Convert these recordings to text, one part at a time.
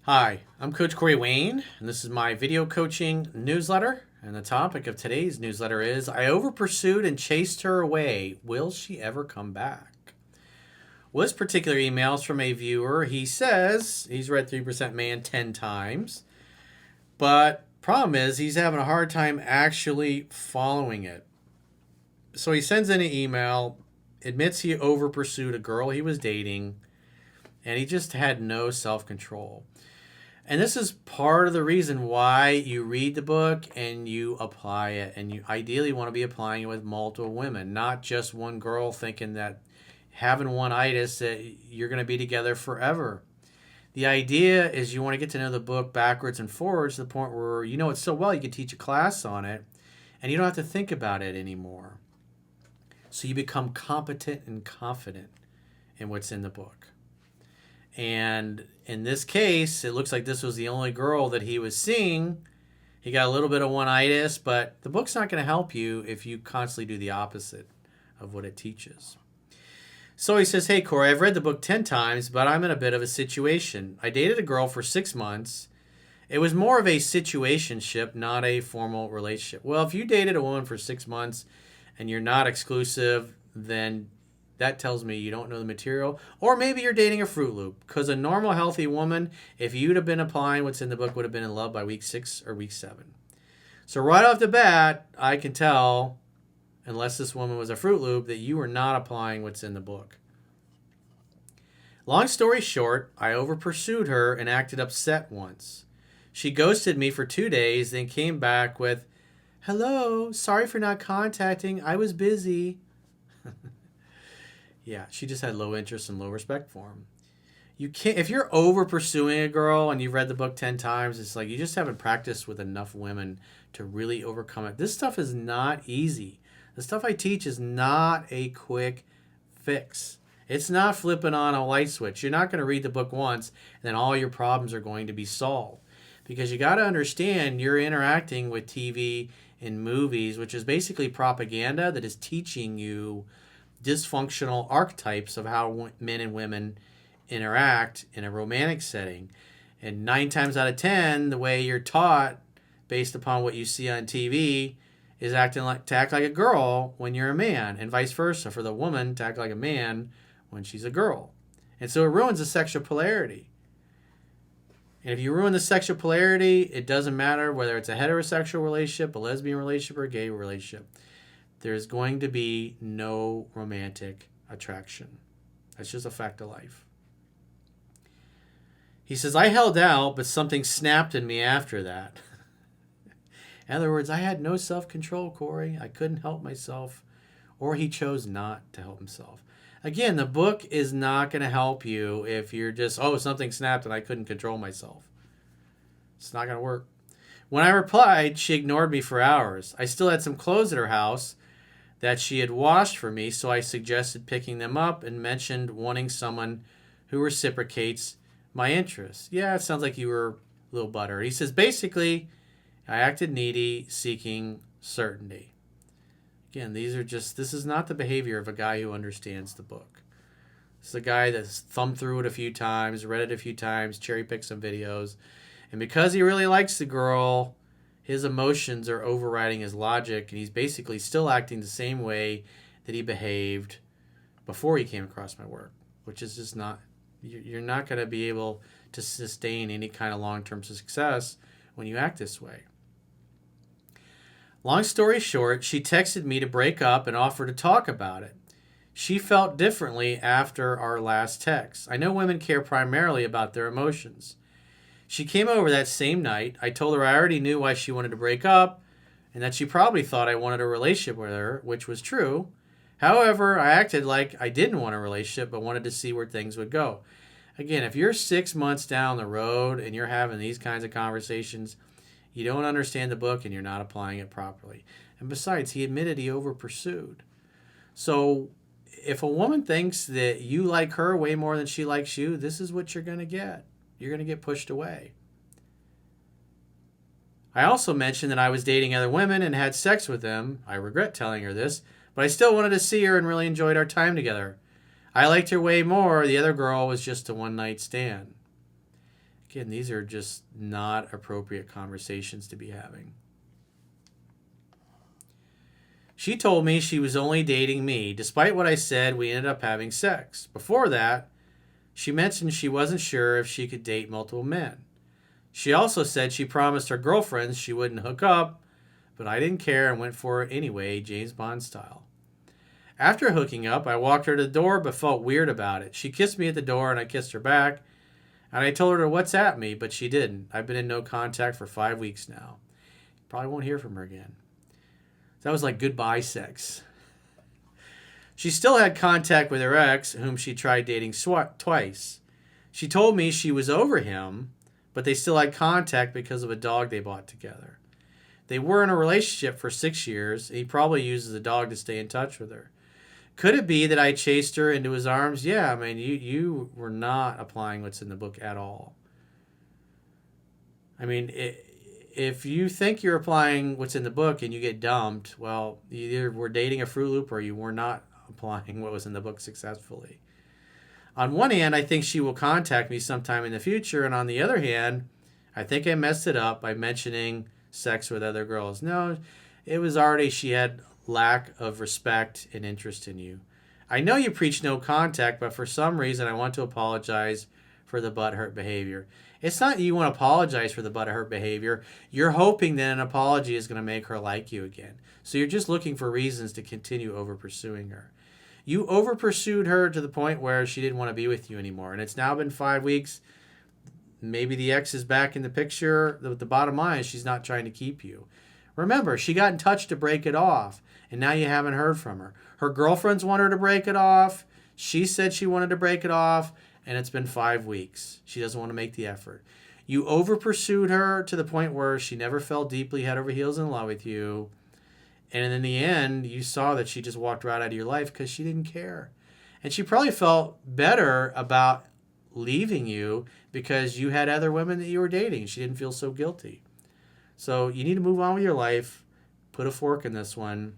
Hi, I'm Coach Corey Wayne, and this is my video coaching newsletter. And the topic of today's newsletter is I overpursued and chased her away. Will she ever come back? Well, this particular email is from a viewer. He says he's read 3% Man 10 times, but problem is he's having a hard time actually following it. So he sends in an email, admits he overpursued a girl he was dating, and he just had no self-control. And this is part of the reason why you read the book and you apply it. And you ideally want to be applying it with multiple women, not just one girl thinking that having one itis that you're going to be together forever. The idea is you want to get to know the book backwards and forwards to the point where you know it so well you can teach a class on it and you don't have to think about it anymore. So you become competent and confident in what's in the book. And in this case, it looks like this was the only girl that he was seeing. He got a little bit of one-itis, but the book's not going to help you if you constantly do the opposite of what it teaches. So he says, hey, Corey, I've read the book 10 times, but I'm in a bit of a situation. I dated a girl for 6 months. It was more of a situationship, not a formal relationship. Well, if you dated a woman for 6 months and you're not exclusive, then that tells me you don't know the material, or maybe you're dating a Fruit Loop, because a normal, healthy woman, if you'd have been applying what's in the book, would have been in love by week 6 or week 7. So right off the bat, I can tell, unless this woman was a Fruit Loop, that you were not applying what's in the book. Long story short, I overpursued her and acted upset once. She ghosted me for 2 days, then came back with, hello, sorry for not contacting, I was busy. Yeah, she just had low interest and low respect for him. You can't if you're over pursuing a girl and you've read the book 10 times, it's like you just haven't practiced with enough women to really overcome it. This stuff is not easy. The stuff I teach is not a quick fix. It's not flipping on a light switch. You're not going to read the book once and then all your problems are going to be solved. Because you got to understand you're interacting with TV and movies, which is basically propaganda that is teaching you dysfunctional archetypes of how men and women interact in a romantic setting. And 9 times out of 10, the way you're taught based upon what you see on TV is to act like a girl when you're a man, and vice versa for the woman to act like a man when she's a girl. And so it ruins the sexual polarity. And if you ruin the sexual polarity, it doesn't matter whether it's a heterosexual relationship, a lesbian relationship, or a gay relationship. There's going to be no romantic attraction. That's just a fact of life. He says, I held out, but something snapped in me after that. In other words, I had no self-control, Corey. I couldn't help myself. Or he chose not to help himself. Again, the book is not going to help you if you're just, something snapped and I couldn't control myself. It's not going to work. When I replied, she ignored me for hours. I still had some clothes at her house that she had washed for me, so I suggested picking them up and mentioned wanting someone who reciprocates my interests. Yeah, it sounds like you were a little butthurt. He says, basically, I acted needy, seeking certainty. Again, this is not the behavior of a guy who understands the book. This is a guy that's thumbed through it a few times, read it a few times, cherry-picked some videos, and because he really likes the girl, his emotions are overriding his logic, and he's basically still acting the same way that he behaved before he came across my work, which is just not, you're not going to be able to sustain any kind of long-term success when you act this way. Long story short, she texted me to break up and offer to talk about it. She felt differently after our last text. I know women care primarily about their emotions. She came over that same night. I told her I already knew why she wanted to break up and that she probably thought I wanted a relationship with her, which was true. However, I acted like I didn't want a relationship but wanted to see where things would go. Again, if you're 6 months down the road and you're having these kinds of conversations, you don't understand the book and you're not applying it properly. And besides, he admitted he overpursued. So if a woman thinks that you like her way more than she likes you, this is what you're going to get. You're going to get pushed away. I also mentioned that I was dating other women and had sex with them. I regret telling her this, but I still wanted to see her and really enjoyed our time together. I liked her way more. The other girl was just a one-night stand. Again, these are just not appropriate conversations to be having. She told me she was only dating me. Despite what I said, we ended up having sex. Before that, she mentioned she wasn't sure if she could date multiple men. She also said she promised her girlfriends she wouldn't hook up, but I didn't care and went for it anyway, James Bond style. After hooking up, I walked her to the door but felt weird about it. She kissed me at the door and I kissed her back, and I told her to WhatsApp me, but she didn't. I've been in no contact for 5 weeks now. Probably won't hear from her again. That was like goodbye sex. She still had contact with her ex, whom she tried dating twice. She told me she was over him, but they still had contact because of a dog they bought together. They were in a relationship for 6 years, and he probably uses the dog to stay in touch with her. Could it be that I chased her into his arms? Yeah, I mean, you were not applying what's in the book at all. I mean, if you think you're applying what's in the book and you get dumped, well, you either were dating a Fruit Loop or you were not applying what was in the book successfully. On one hand, I think she will contact me sometime in the future, and on the other hand, I think I messed it up by mentioning sex with other girls. No, it was already she had lack of respect and interest in you. I know you preach no contact, but for some reason I want to apologize for the butthurt behavior. It's not you want to apologize for the butthurt behavior. You're hoping that an apology is going to make her like you again. So you're just looking for reasons to continue over pursuing her. You over pursued her to the point where she didn't want to be with you anymore. And it's now been 5 weeks. Maybe the ex is back in the picture. The bottom line is she's not trying to keep you. Remember, she got in touch to break it off, and now you haven't heard from her. Her girlfriends want her to break it off. She said she wanted to break it off, and it's been 5 weeks. She doesn't want to make the effort. You over pursued her to the point where she never fell deeply head over heels in love with you. And in the end, you saw that she just walked right out of your life because she didn't care. And she probably felt better about leaving you because you had other women that you were dating. She didn't feel so guilty. So you need to move on with your life. Put a fork in this one.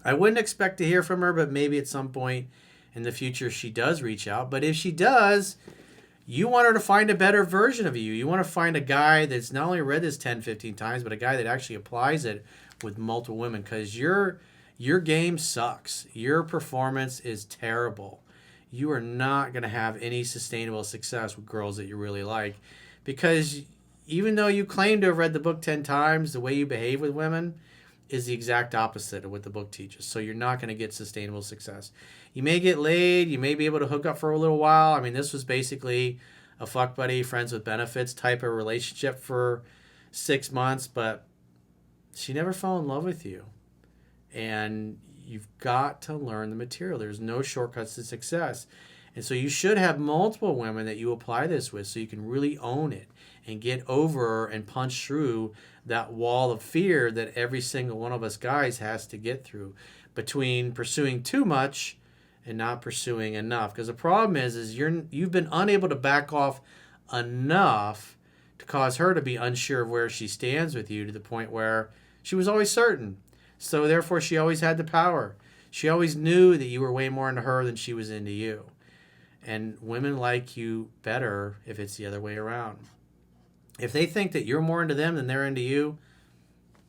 I wouldn't expect to hear from her, but maybe at some point in the future she does reach out. But if she does, you want her to find a better version of you. You want to find a guy that's not only read this 10, 15 times, but a guy that actually applies it with multiple women, because your game sucks. Your performance is terrible. You are not going to have any sustainable success with girls that you really like, because even though you claim to have read the book 10 times, the way you behave with women is the exact opposite of what the book teaches. So you're not going to get sustainable success. You may get laid. You may be able to hook up for a little while. I mean, this was basically a fuck buddy, friends with benefits type of relationship for 6 months, but she never fell in love with you. And you've got to learn the material. There's no shortcuts to success. And so you should have multiple women that you apply this with so you can really own it and get over and punch through that wall of fear that every single one of us guys has to get through between pursuing too much and not pursuing enough. Because the problem is you've been unable to back off enough to cause her to be unsure of where she stands with you, to the point where she was always certain. So therefore she always had the power. She always knew that you were way more into her than she was into you. And women like you better if it's the other way around. If they think that you're more into them than they're into you,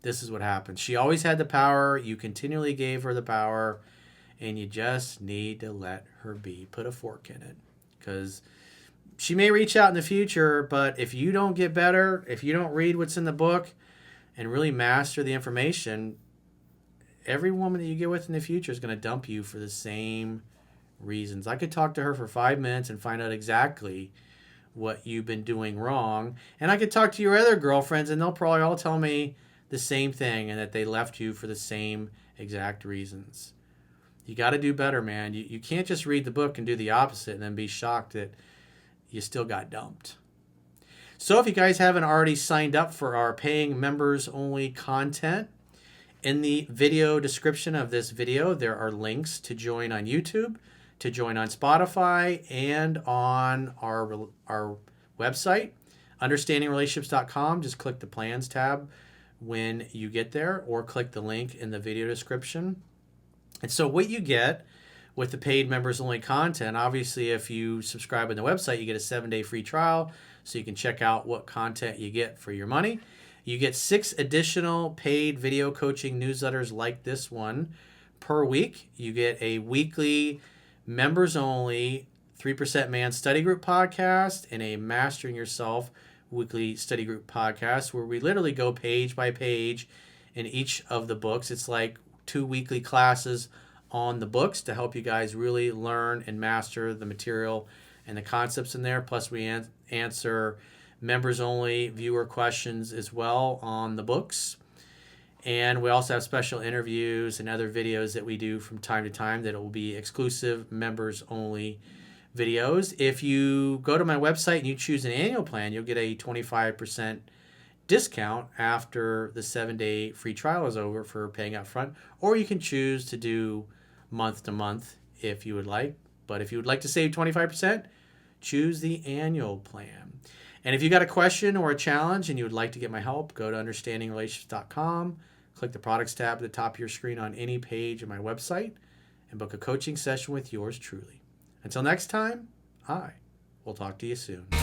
this is what happens. She always had the power. You continually gave her the power. And you just need to let her be. Put a fork in it. Because she may reach out in the future, but if you don't get better, if you don't read what's in the book and really master the information, every woman that you get with in the future is going to dump you for the same reasons. I could talk to her for 5 minutes and find out exactly what you've been doing wrong. And I could talk to your other girlfriends and they'll probably all tell me the same thing, and that they left you for the same exact reasons. You got to do better, man. You can't just read the book and do the opposite and then be shocked that you still got dumped. So if you guys haven't already signed up for our paying members only content, in the video description of this video, there are links to join on YouTube, to join on Spotify, and on our website, understandingrelationships.com. Just click the plans tab when you get there, or click the link in the video description. And so what you get with the paid members only content. Obviously, if you subscribe on the website, you get a 7-day free trial so you can check out what content you get for your money. You get 6 additional paid video coaching newsletters like this one per week. You get a weekly members only 3% Man Study Group podcast and a Mastering Yourself weekly study group podcast where we literally go page by page in each of the books. It's like 2 weekly classes on the books to help you guys really learn and master the material and the concepts in there. Plus, we answer members only viewer questions as well on the books. And we also have special interviews and other videos that we do from time to time that will be exclusive members only videos. If you go to my website and you choose an annual plan, you'll get a 25% discount after the 7-day free trial is over for paying up front. Or you can choose to do month to month if you would like. But if you would like to save 25%, choose the annual plan. And if you got a question or a challenge and you would like to get my help, go to understandingrelationships.com, click the products tab at the top of your screen on any page of my website, and book a coaching session with yours truly. Until next time, I will talk to you soon.